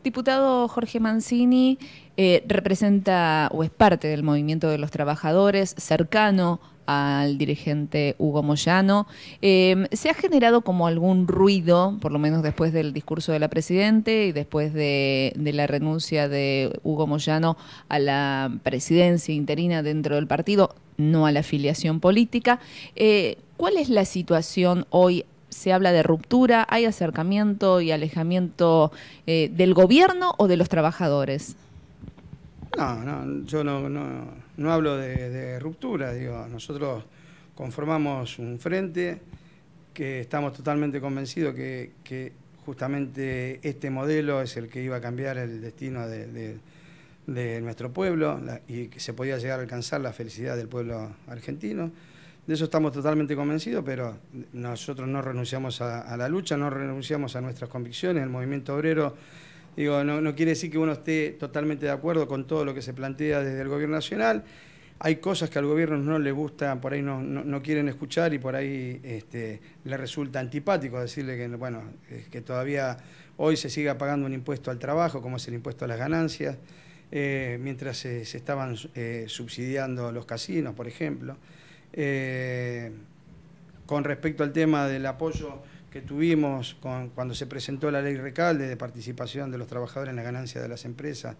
Diputado Jorge Mancini representa o es parte del movimiento de los trabajadores, cercano al dirigente Hugo Moyano. ¿Se ha generado como algún ruido, por lo menos después del discurso de la Presidenta y después de la renuncia de Hugo Moyano a la presidencia interina dentro del partido, no a la afiliación política? ¿Cuál es la situación hoy? ¿Se habla de ruptura? ¿Hay acercamiento y alejamiento del gobierno o de los trabajadores? Yo no hablo de ruptura, digo, nosotros conformamos un frente que estamos totalmente convencidos que justamente este modelo es el que iba a cambiar el destino de nuestro pueblo y que se podía llegar a alcanzar la felicidad del pueblo argentino. De eso estamos totalmente convencidos, pero nosotros no renunciamos a la lucha, no renunciamos a nuestras convicciones. El movimiento obrero, digo, no quiere decir que uno esté totalmente de acuerdo con todo lo que se plantea desde el gobierno nacional. Hay cosas que al gobierno no le gustan, por ahí no quieren escuchar y por ahí le resulta antipático decirle que, bueno, que todavía hoy se siga pagando un impuesto al trabajo, como es el impuesto a las ganancias, mientras se estaban subsidiando los casinos, por ejemplo. Con respecto al tema del apoyo que tuvimos cuando se presentó la ley Recalde de participación de los trabajadores en la ganancia de las empresas,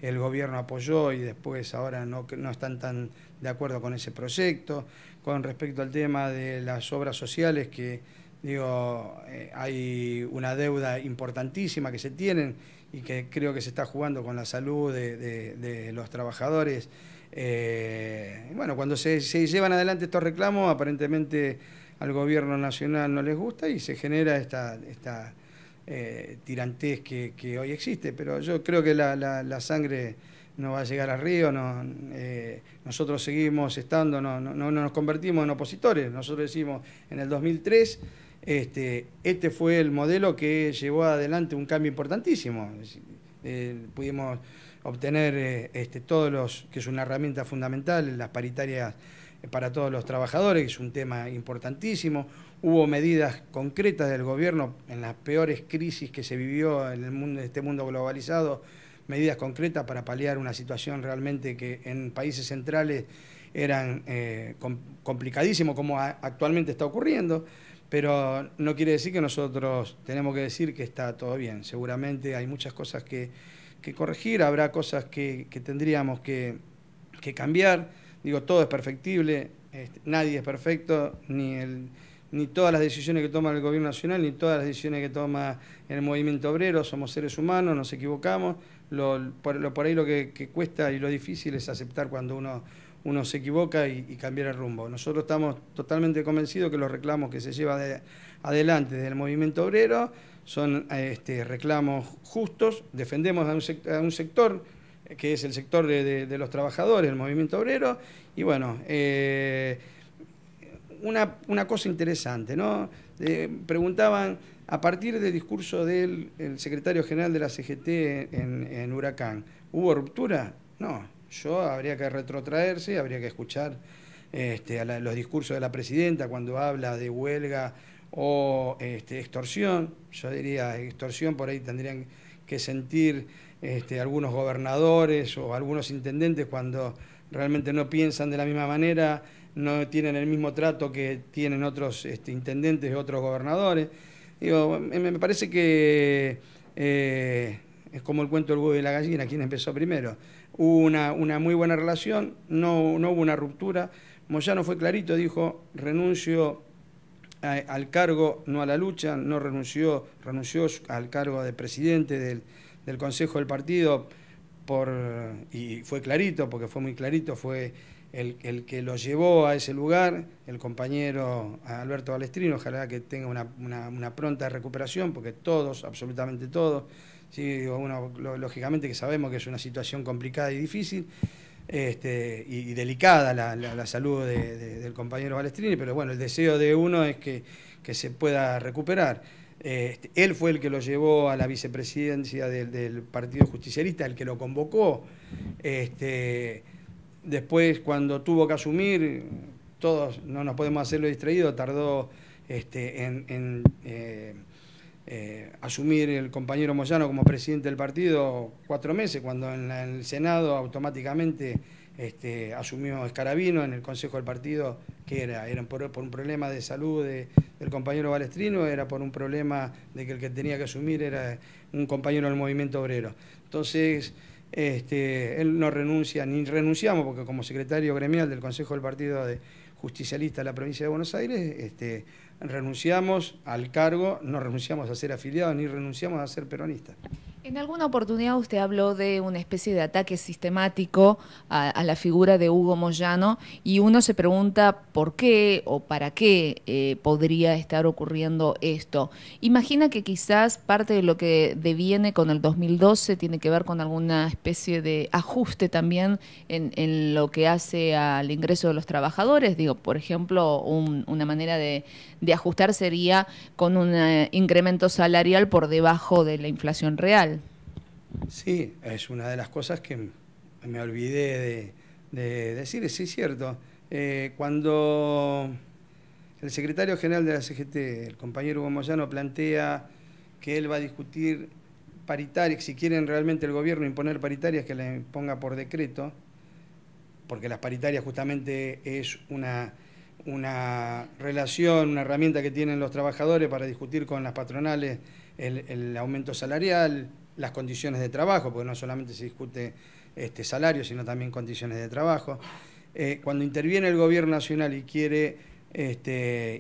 el gobierno apoyó y después ahora no están tan de acuerdo con ese proyecto. Con respecto al tema de las obras sociales, que digo, hay una deuda importantísima que se tienen y que creo que se está jugando con la salud de los trabajadores. Bueno, cuando se llevan adelante estos reclamos, aparentemente al gobierno nacional no les gusta y se genera esta tirantez que hoy existe, pero yo creo que la sangre no va a llegar al río, nosotros seguimos estando, no nos convertimos en opositores. Nosotros decimos, en el 2003, este fue el modelo que llevó adelante un cambio importantísimo. Pudimos obtener que es una herramienta fundamental, las paritarias para todos los trabajadores, que es un tema importantísimo. Hubo medidas concretas del gobierno en las peores crisis que se vivió en el mundo, este mundo globalizado, medidas concretas para paliar una situación realmente que en países centrales eran complicadísimos, como actualmente está ocurriendo, pero no quiere decir que nosotros tenemos que decir que está todo bien. Seguramente hay muchas cosas que corregir, habrá cosas que tendríamos que cambiar. Digo, todo es perfectible, nadie es perfecto, ni todas las decisiones que toma el gobierno nacional, ni todas las decisiones que toma el movimiento obrero. Somos seres humanos, nos equivocamos. Por ahí lo que cuesta y lo difícil es aceptar cuando uno se equivoca y cambiar el rumbo. Nosotros estamos totalmente convencidos que los reclamos que se llevan adelante desde el movimiento obrero son reclamos justos. Defendemos a un sector que es el sector de los trabajadores, el movimiento obrero. Y bueno, una cosa interesante, ¿no? Preguntaban, a partir del discurso del secretario general de la CGT en Huracán, ¿hubo ruptura? No, habría que retrotraerse, habría que escuchar los discursos de la Presidenta cuando habla de huelga o extorsión. Yo diría extorsión, por ahí tendrían que sentir algunos gobernadores o algunos intendentes cuando realmente no piensan de la misma manera, no tienen el mismo trato que tienen otros intendentes y otros gobernadores. Digo, me parece que es como el cuento del huevo y la gallina, ¿quién empezó primero? Hubo una muy buena relación, no hubo una ruptura. Moyano fue clarito, dijo, renuncio al cargo, no a la lucha, renunció al cargo de presidente del Consejo del Partido, y fue clarito, porque fue muy clarito, fue el que lo llevó a ese lugar, el compañero Alberto Balestrino. Ojalá que tenga una pronta recuperación, porque todos, absolutamente todos, sí, lógicamente que sabemos que es una situación complicada y difícil, y delicada la salud del compañero Balestrini, pero bueno, el deseo de uno es que se pueda recuperar. Él fue el que lo llevó a la vicepresidencia del Partido Justicialista, el que lo convocó. Después, cuando tuvo que asumir, todos no nos podemos hacerlo distraído, tardó en asumir el compañero Moyano como presidente del partido 4 meses, cuando en el Senado automáticamente asumió Escarabino en el Consejo del Partido, que era por un problema de salud del compañero Balestrino, era por un problema de que el que tenía que asumir era un compañero del movimiento obrero. Entonces, él no renuncia, ni renunciamos, porque como secretario gremial del Consejo del Partido Justicialista de la provincia de Buenos Aires, renunciamos al cargo, no renunciamos a ser afiliados, ni renunciamos a ser peronistas. En alguna oportunidad usted habló de una especie de ataque sistemático a la figura de Hugo Moyano, y uno se pregunta por qué o para qué podría estar ocurriendo esto. Imagina que quizás parte de lo que deviene con el 2012 tiene que ver con alguna especie de ajuste también en lo que hace al ingreso de los trabajadores. Digo, por ejemplo, una manera de ajustar sería con un incremento salarial por debajo de la inflación real. Sí, es una de las cosas que me olvidé de decir, sí es cierto. Cuando el secretario general de la CGT, el compañero Hugo Moyano, plantea que él va a discutir paritarias, si quieren realmente el gobierno imponer paritarias, que le imponga por decreto, porque las paritarias justamente es una relación, una herramienta que tienen los trabajadores para discutir con las patronales el aumento salarial, las condiciones de trabajo, porque no solamente se discute salario, sino también condiciones de trabajo. Cuando interviene el gobierno nacional y quiere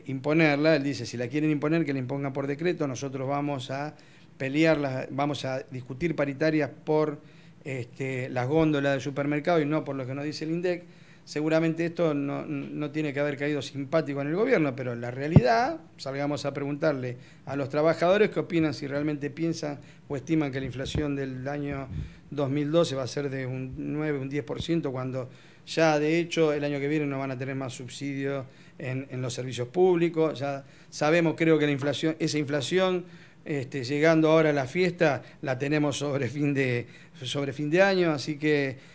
imponerla, él dice, si la quieren imponer, que la impongan por decreto, nosotros vamos a pelearla, vamos a discutir paritarias por las góndolas del supermercado y no por lo que nos dice el INDEC. Seguramente esto no tiene que haber caído simpático en el gobierno, pero en la realidad, salgamos a preguntarle a los trabajadores qué opinan, si realmente piensan o estiman que la inflación del año 2012 va a ser de un 9, un 10%, cuando ya de hecho el año que viene no van a tener más subsidios en los servicios públicos. Ya sabemos, creo que esa inflación, llegando ahora a la fiesta, la tenemos sobre fin de año, así que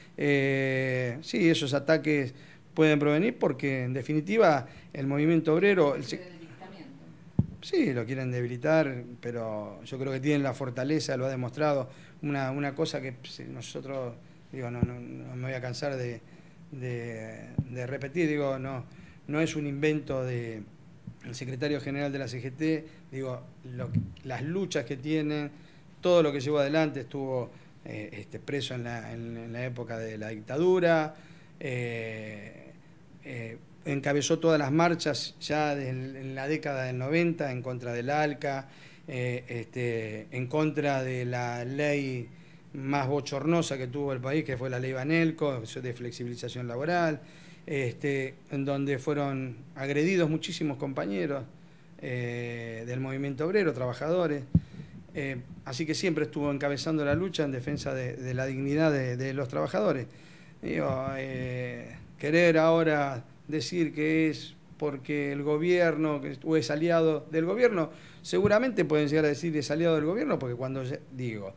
sí, esos ataques pueden provenir porque, en definitiva, el movimiento obrero... Sí, lo quieren debilitar, pero yo creo que tienen la fortaleza, lo ha demostrado. Una cosa que nosotros, digo, no me voy a cansar de repetir, digo, no es un invento del secretario general de la CGT, digo, las luchas que tienen, todo lo que llevó adelante, estuvo preso en la época de la dictadura, encabezó todas las marchas ya en la década del 90 en contra del ALCA, en contra de la ley más bochornosa que tuvo el país, que fue la ley Banelco, de flexibilización laboral, en donde fueron agredidos muchísimos compañeros del movimiento obrero, trabajadores. Así que siempre estuvo encabezando la lucha en defensa de la dignidad de los trabajadores. Digo, querer ahora decir que es porque el gobierno o es aliado del gobierno, seguramente pueden llegar a decir que es aliado del gobierno, porque cuando digo,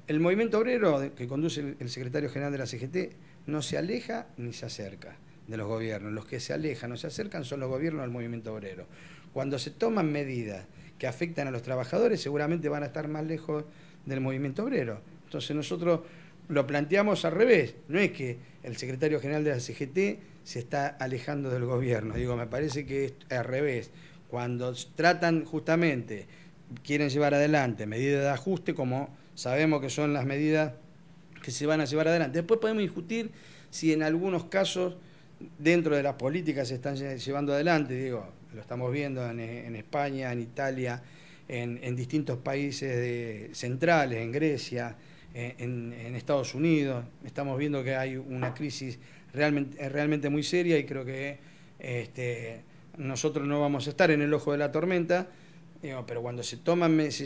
el movimiento obrero que conduce el secretario general de la CGT no se aleja ni se acerca de los gobiernos. Los que se alejan o se acercan son los gobiernos del movimiento obrero. Cuando se toman medidas que afectan a los trabajadores, seguramente van a estar más lejos del movimiento obrero. Entonces nosotros lo planteamos al revés. No es que el secretario general de la CGT se está alejando del gobierno. Digo, me parece que es al revés. Cuando tratan justamente, quieren llevar adelante medidas de ajuste, como sabemos que son las medidas que se van a llevar adelante. Después podemos discutir si en algunos casos, dentro de las políticas se están llevando adelante, digo, lo estamos viendo en España, en Italia, en distintos países centrales, en Grecia, en Estados Unidos. Estamos viendo que hay una crisis realmente muy seria y creo que nosotros no vamos a estar en el ojo de la tormenta, digo, pero cuando se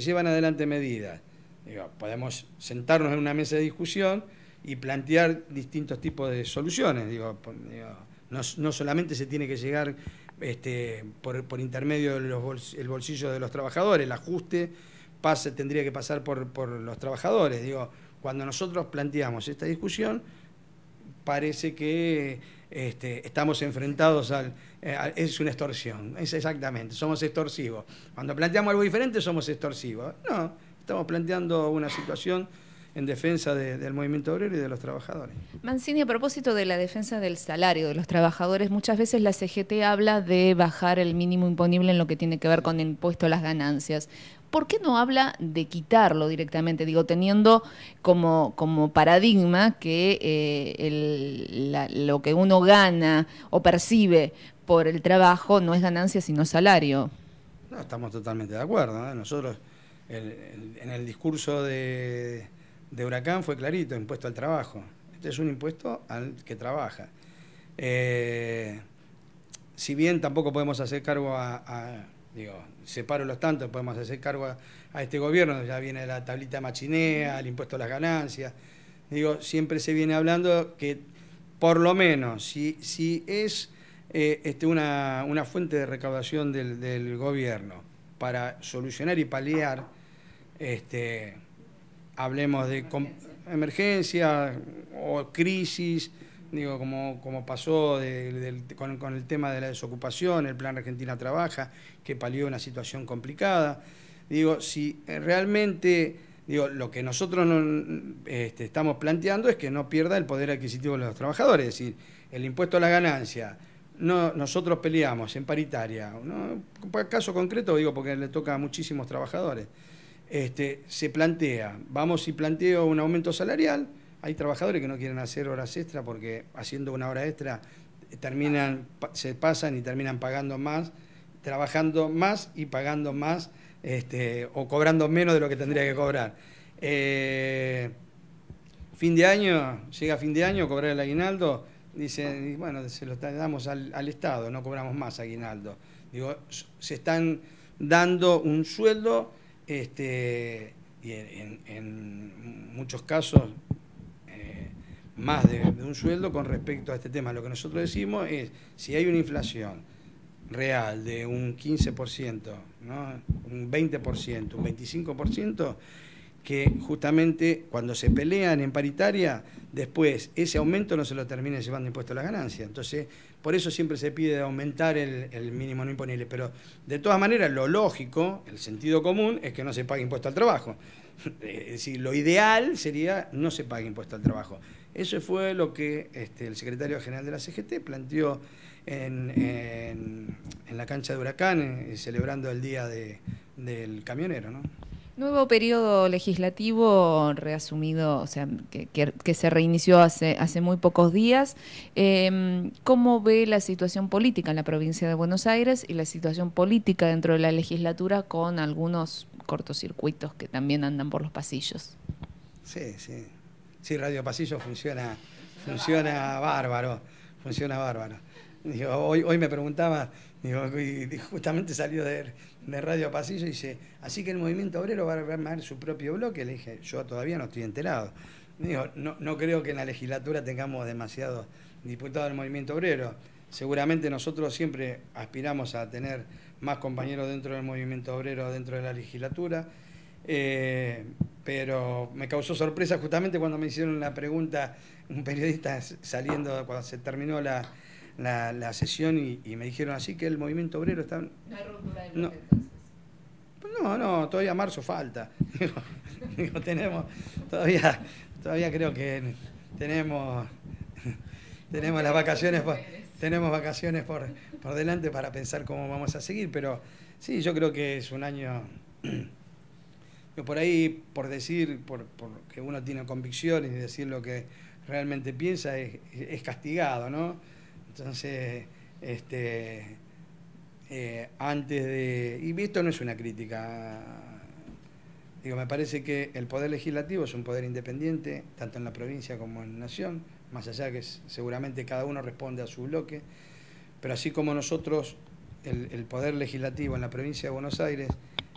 llevan adelante medidas, digo, podemos sentarnos en una mesa de discusión y plantear distintos tipos de soluciones. Digo, no solamente se tiene que llegar por intermedio del bolsillo de los trabajadores, el ajuste tendría que pasar por los trabajadores. Digo, cuando nosotros planteamos esta discusión, parece que estamos enfrentados es una extorsión, es exactamente, somos extorsivos. Cuando planteamos algo diferente somos extorsivos. No, estamos planteando una situación en defensa del movimiento obrero y de los trabajadores. Mancini, a propósito de la defensa del salario de los trabajadores, muchas veces la CGT habla de bajar el mínimo imponible en lo que tiene que ver con el impuesto a las ganancias. ¿Por qué no habla de quitarlo directamente? Digo, teniendo como paradigma que lo que uno gana o percibe por el trabajo no es ganancia sino salario. No, estamos totalmente de acuerdo, ¿eh? Nosotros, en el discurso de Huracán fue clarito, impuesto al trabajo. Este es un impuesto al que trabaja. Si bien tampoco podemos hacer cargo digo, separo los tantos, podemos hacer cargo a este gobierno, ya viene la tablita machinea, el impuesto a las ganancias. Digo, siempre se viene hablando que por lo menos si es una fuente de recaudación del gobierno para solucionar y paliar, hablemos de emergencia o crisis, digo, como pasó con el tema de la desocupación, el Plan Argentina Trabaja, que palió una situación complicada. Digo, si realmente, digo, lo que nosotros estamos planteando es que no pierda el poder adquisitivo de los trabajadores, es decir, el impuesto a la ganancia. No, nosotros peleamos en paritaria, ¿no? Caso concreto digo porque le toca a muchísimos trabajadores. Se plantea, vamos y planteo un aumento salarial. Hay trabajadores que no quieren hacer horas extra porque haciendo una hora extra se pasan y terminan pagando más, trabajando más y pagando más, o cobrando menos de lo que tendría que cobrar. Fin de año, llega fin de año, cobrar el aguinaldo, dicen, bueno, se lo damos al Estado, no cobramos más aguinaldo. Digo, se están dando un sueldo, y en muchos casos más de un sueldo con respecto a este tema. Lo que nosotros decimos es, si hay una inflación real de un 15%, ¿no? Un 20%, un 25%, que justamente cuando se pelean en paritaria, después ese aumento no se lo termina llevando impuesto a la ganancia. Entonces, por eso siempre se pide aumentar el mínimo no imponible. Pero, de todas maneras, lo lógico, el sentido común, es que no se pague impuesto al trabajo. Es decir, lo ideal sería no se pague impuesto al trabajo. Eso fue lo que el secretario general de la CGT planteó en la cancha de Huracán, celebrando el Día del Camionero, ¿no? Nuevo periodo legislativo reasumido, o sea, que se reinició hace muy pocos días. ¿Cómo ve la situación política en la provincia de Buenos Aires y la situación política dentro de la legislatura con algunos cortocircuitos que también andan por los pasillos? Sí, sí. Sí, Radio Pasillo funciona bárbaro, funciona bárbaro. Digo, hoy me preguntaba, digo, y justamente salió de Radio Pasillo y dice, así que el movimiento obrero va a armar su propio bloque. Le dije, yo todavía no estoy enterado. Digo, no creo que en la legislatura tengamos demasiados diputados del movimiento obrero. Seguramente nosotros siempre aspiramos a tener más compañeros dentro del movimiento obrero, dentro de la legislatura. Pero me causó sorpresa justamente cuando me hicieron la pregunta, un periodista saliendo, cuando se terminó la sesión y me dijeron así que el movimiento obrero está... No, todavía marzo falta. Digo, tenemos, todavía creo que tenemos las vacaciones, tenemos vacaciones por delante para pensar cómo vamos a seguir, pero sí, yo creo que es un año... Por ahí, por decir, por que uno tiene convicciones y decir lo que realmente piensa, es castigado, ¿no? Entonces, antes de... Y esto no es una crítica. Digo, me parece que el Poder Legislativo es un poder independiente, tanto en la provincia como en la Nación, más allá que seguramente cada uno responde a su bloque, pero así como nosotros, el Poder Legislativo en la provincia de Buenos Aires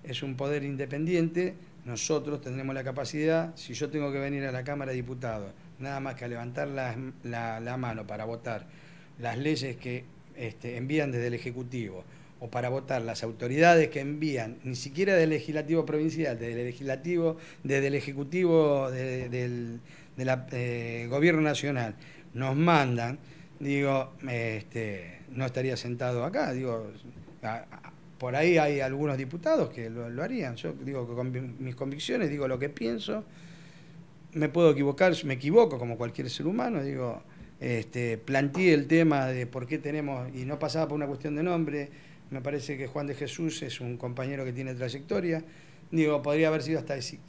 es un poder independiente, nosotros tendremos la capacidad, si yo tengo que venir a la Cámara de Diputados, nada más que a levantar la mano para votar las leyes que envían desde el Ejecutivo, o para votar las autoridades que envían, ni siquiera del Legislativo Provincial, desde el Ejecutivo del Gobierno Nacional, nos mandan, digo, no estaría sentado acá. Digo, por ahí hay algunos diputados que lo harían. Yo digo que con mis convicciones digo lo que pienso. Me puedo equivocar, me equivoco como cualquier ser humano. Digo, planteé el tema de por qué tenemos, y no pasaba por una cuestión de nombre. Me parece que Juan de Jesús es un compañero que tiene trayectoria. Digo, podría haber sido hasta, si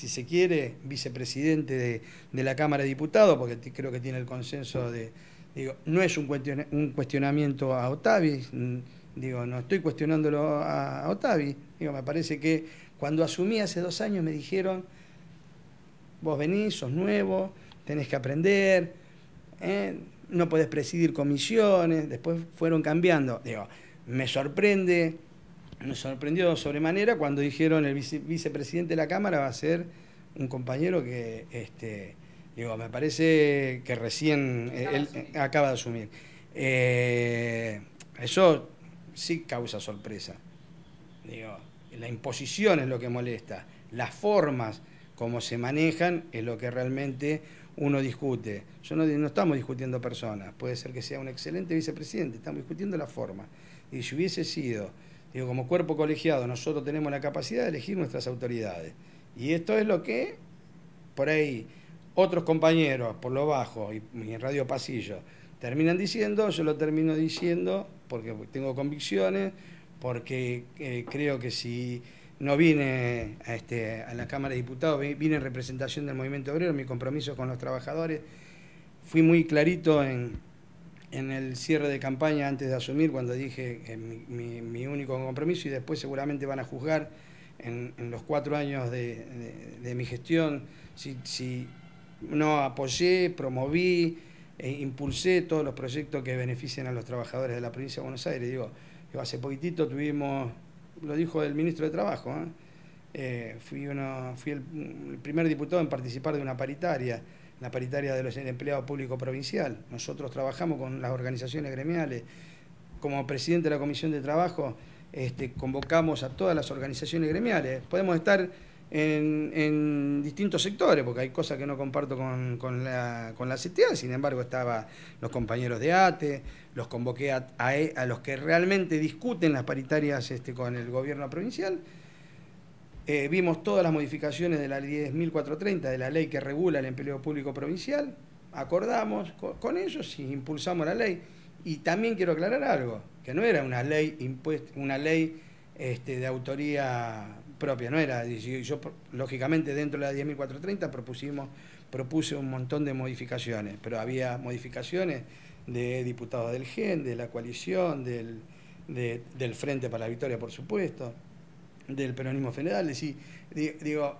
se quiere, vicepresidente de la Cámara de Diputados, porque creo que tiene el consenso de... Digo, no es un cuestionamiento a Otavi, digo, no estoy cuestionándolo a Otavi. Digo, me parece que cuando asumí hace 2 años me dijeron, vos venís, sos nuevo, tenés que aprender, no podés presidir comisiones, después fueron cambiando. Digo, me sorprendió sobremanera cuando dijeron el vicepresidente de la Cámara va a ser un compañero que, digo, me parece que recién él acaba de asumir. Eso sí causa sorpresa. Digo, la imposición es lo que molesta, las formas como se manejan es lo que realmente uno discute. No estamos discutiendo personas, puede ser que sea un excelente vicepresidente, estamos discutiendo la forma. Y si hubiese sido, digo, como cuerpo colegiado, nosotros tenemos la capacidad de elegir nuestras autoridades. Y esto es lo que, por ahí, otros compañeros, por lo bajo y en Radio Pasillo, terminan diciendo, yo lo termino diciendo porque tengo convicciones, porque creo que si no vine a la Cámara de Diputados, vine en representación del movimiento obrero, mi compromiso con los trabajadores. Fui muy clarito en el cierre de campaña antes de asumir, cuando dije mi único compromiso, y después seguramente van a juzgar en los 4 años de mi gestión si no apoyé, promoví e impulsé todos los proyectos que benefician a los trabajadores de la provincia de Buenos Aires. Digo, hace poquitito tuvimos, lo dijo el ministro de Trabajo, fui el primer diputado en participar de una paritaria, la paritaria de los empleados públicos provincial. Nosotros trabajamos con las organizaciones gremiales. Como presidente de la Comisión de Trabajo, convocamos a todas las organizaciones gremiales. Podemos estar en distintos sectores, porque hay cosas que no comparto con la CTA, sin embargo estaban los compañeros de ATE, los convoqué a los que realmente discuten las paritarias con el gobierno provincial. Vimos todas las modificaciones de la 10.430, de la ley que regula el empleo público provincial, acordamos con ellos y impulsamos la ley. Y también quiero aclarar algo, que no era una ley impuesta, una ley de autoría propia, no era. Yo, lógicamente, dentro de la 10.430 propuse un montón de modificaciones, pero había modificaciones de diputados del GEN, de la coalición, del Frente para la Victoria, por supuesto, del peronismo federal. Es decir, digo,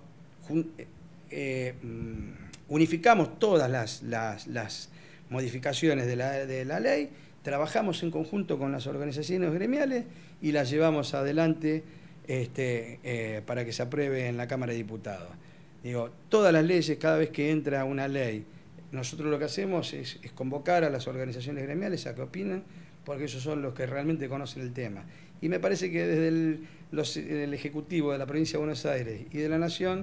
unificamos todas las modificaciones de la ley, trabajamos en conjunto con las organizaciones gremiales y las llevamos adelante para que se apruebe en la Cámara de Diputados. Digo, todas las leyes, cada vez que entra una ley, nosotros lo que hacemos es convocar a las organizaciones gremiales a que opinen, porque ellos son los que realmente conocen el tema. Y me parece que desde el Ejecutivo de la Provincia de Buenos Aires y de la Nación,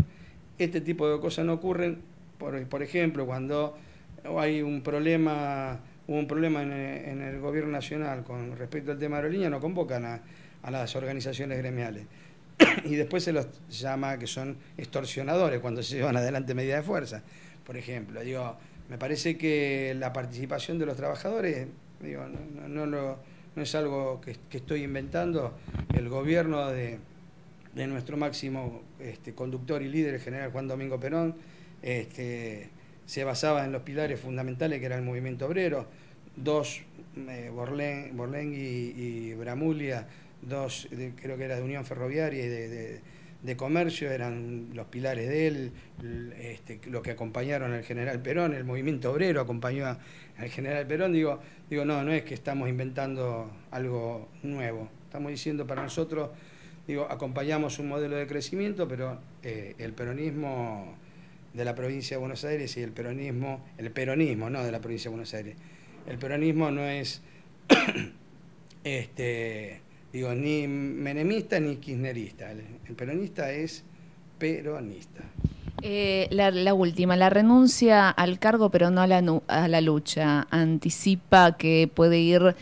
este tipo de cosas no ocurren. Por ejemplo, cuando hay un problema, hubo un problema en el Gobierno Nacional con respecto al tema de aerolínea, no convocan a las organizaciones gremiales. Y después se los llama que son extorsionadores cuando se llevan adelante medidas de fuerza. Por ejemplo, digo, me parece que la participación de los trabajadores, digo, no es algo que estoy inventando. El gobierno de nuestro máximo conductor y líder, el general Juan Domingo Perón, se basaba en los pilares fundamentales que era el movimiento obrero. Borlenghi y Bramuglia, creo que era de Unión Ferroviaria y de Comercio, eran los pilares de él, lo que acompañaron al general Perón. El movimiento obrero acompañó al general Perón. Digo, no es que estamos inventando algo nuevo, estamos diciendo para nosotros, digo, acompañamos un modelo de crecimiento, pero el peronismo de la provincia de Buenos Aires y el peronismo no de la provincia de Buenos Aires, el peronismo no es digo, ni menemista ni kirchnerista. El peronista es peronista. La última, la renuncia al cargo pero no a a la lucha, ¿anticipa que puede ir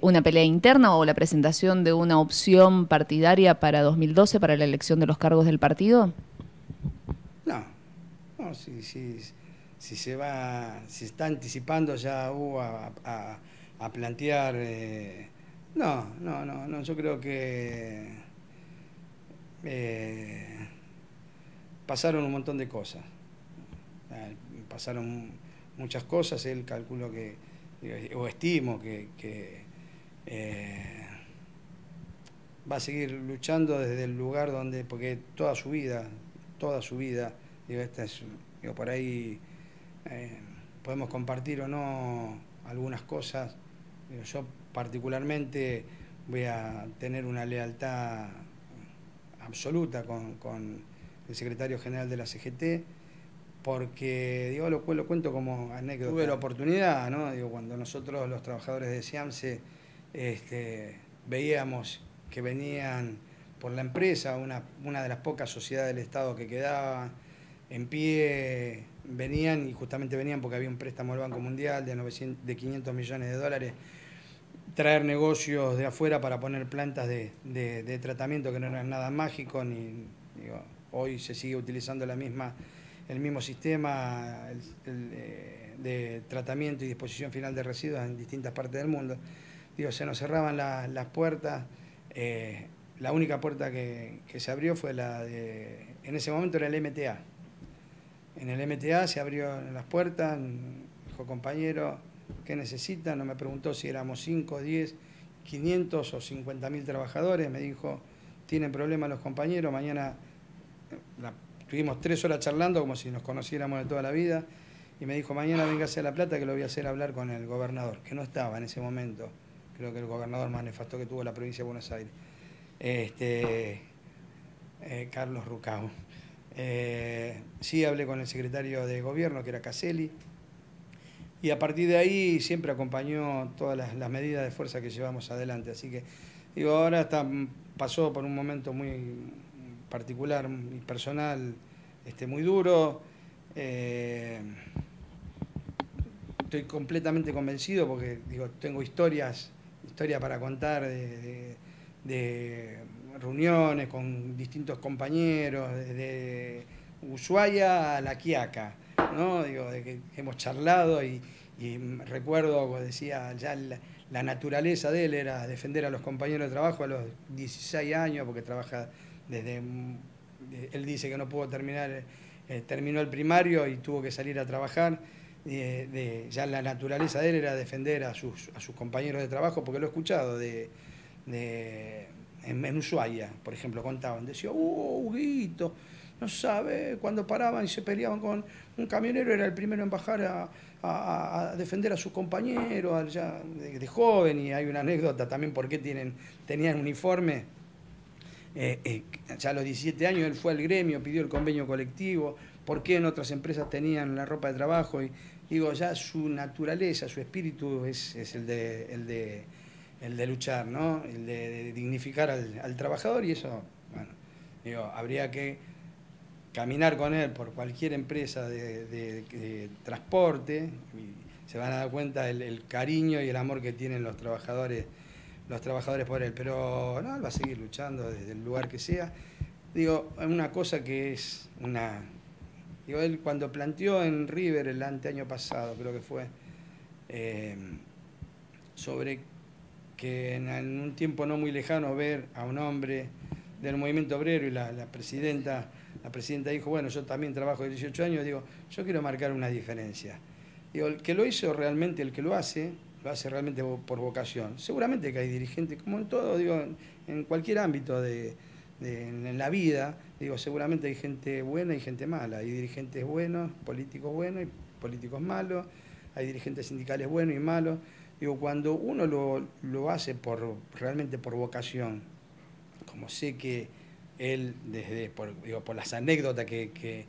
una pelea interna o la presentación de una opción partidaria para 2012 para la elección de los cargos del partido? No, no, si se va, si está anticipando ya a plantear, no, yo creo que pasaron un montón de cosas, pasaron muchas cosas, él calculó que, o estimo que va a seguir luchando desde el lugar donde, porque toda su vida, digo, digo, por ahí podemos compartir o no algunas cosas. Digo, yo particularmente voy a tener una lealtad absoluta con el secretario general de la CGT, porque digo, lo cuento como anécdota. Tuve la oportunidad, ¿no? Digo, cuando nosotros los trabajadores de SIAMSE veíamos que venían por la empresa, una de las pocas sociedades del Estado que quedaba en pie, venían, y justamente venían porque había un préstamo del Banco Mundial de 500 millones de dólares, traer negocios de afuera para poner plantas de tratamiento que no eran nada mágico, digo, hoy se sigue utilizando el mismo sistema de tratamiento y disposición final de residuos en distintas partes del mundo. Digo, se nos cerraban las puertas. La única puerta que se abrió fue en ese momento era el MTA. En el MTA se abrió las puertas, dijo, compañero, ¿qué necesitan? No me preguntó si éramos 5, 10, 500 o 50.000 trabajadores. Me dijo, tienen problemas los compañeros, mañana tuvimos 3 horas charlando como si nos conociéramos de toda la vida. Y me dijo, mañana véngase a La Plata que lo voy a hacer hablar con el gobernador, que no estaba en ese momento. Creo que el gobernador más nefasto que tuvo la provincia de Buenos Aires. Carlos Rucau. Sí hablé con el secretario de gobierno, que era Caselli, y a partir de ahí siempre acompañó todas las medidas de fuerza que llevamos adelante. Así que, digo, ahora pasó por un momento muy particular y personal, muy duro. Estoy completamente convencido porque, digo, tengo historia para contar de reuniones con distintos compañeros, desde Ushuaia a La Quiaca, ¿no? Digo, de que hemos charlado y recuerdo, como decía, ya la naturaleza de él era defender a los compañeros de trabajo a los 16 años, porque trabaja él dice que no pudo terminar, terminó el primario y tuvo que salir a trabajar. Ya la naturaleza de él era defender a sus compañeros de trabajo, porque lo he escuchado en Ushuaia, por ejemplo, contaban, decía, Huguito, no sabe, cuando paraban y se peleaban con un camionero era el primero en bajar a defender a sus compañeros, ya de joven. Y hay una anécdota también, porque tenían uniforme. Ya a los 17 años él fue al gremio, pidió el convenio colectivo, por qué en otras empresas tenían la ropa de trabajo, y digo, ya su naturaleza, su espíritu es el de luchar, ¿no? El de dignificar al trabajador, y eso, bueno, digo, habría que caminar con él por cualquier empresa de transporte y se van a dar cuenta el cariño y el amor que tienen los trabajadores por él. Pero no, él va a seguir luchando desde el lugar que sea. Digo, una cosa que es digo, él cuando planteó en River el año pasado, creo que fue, sobre que en un tiempo no muy lejano ver a un hombre del movimiento obrero, y la presidenta dijo, bueno, yo también trabajo de 18 años, digo, yo quiero marcar una diferencia. Digo, el que lo hizo realmente, el que lo hace realmente por vocación. Seguramente que hay dirigentes, como en todo, digo, en cualquier ámbito en la vida, digo, seguramente hay gente buena y gente mala. Hay dirigentes buenos, políticos buenos y políticos malos. Hay dirigentes sindicales buenos y malos. Digo, cuando uno lo hace realmente por vocación, como sé que él, por las anécdotas que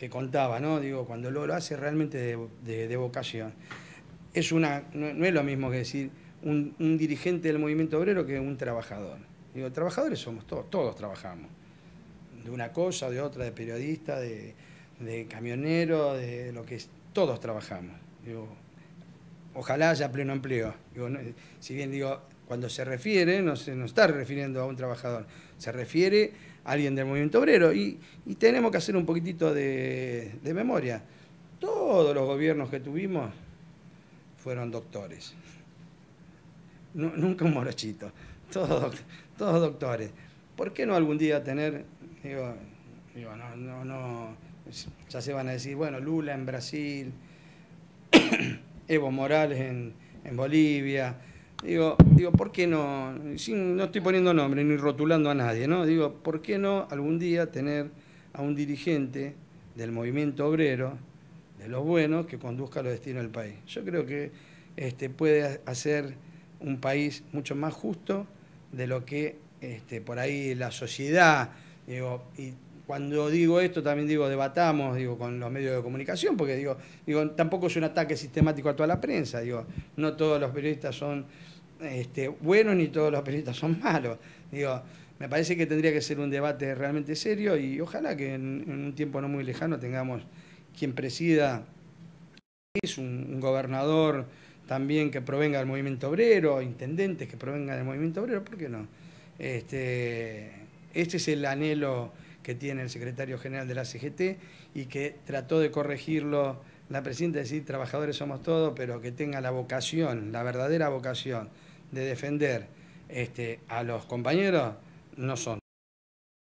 contaba, ¿no? Digo, cuando lo hace realmente de vocación, no es lo mismo que decir un dirigente del movimiento obrero que un trabajador. Digo, trabajadores somos todos trabajamos, de una cosa, de otra, de periodista, de de camionero, de lo que todos trabajamos. Digo, ojalá haya pleno empleo. Digo, no, si bien digo, cuando se refiere, no se nos está refiriendo a un trabajador, se refiere a alguien del movimiento obrero. Y tenemos que hacer un poquitito de memoria. Todos los gobiernos que tuvimos fueron doctores. Nunca un morochito. Todos doctores. ¿Por qué no algún día tener, digo, no, ya se van a decir, bueno, Lula en Brasil, Evo Morales en Bolivia, digo, ¿por qué no? No estoy poniendo nombre ni rotulando a nadie, ¿no? Digo, ¿por qué no algún día tener a un dirigente del movimiento obrero, de los buenos, que conduzca los destinos del país? Yo creo que puede hacer un país mucho más justo de lo que por ahí la sociedad, digo, y cuando digo esto también digo debatamos, digo, con los medios de comunicación, porque digo, tampoco es un ataque sistemático a toda la prensa, digo, no todos los periodistas son buenos ni todos los periodistas son malos, digo, me parece que tendría que ser un debate realmente serio y ojalá que en un tiempo no muy lejano tengamos quien presida, es un gobernador también que provenga del movimiento obrero, intendentes que provengan del movimiento obrero, ¿por qué no? Este es el anhelo que tiene el secretario general de la CGT y que trató de corregirlo la presidenta, de decir trabajadores somos todos, pero que tenga la vocación, la verdadera vocación de defender a los compañeros, no son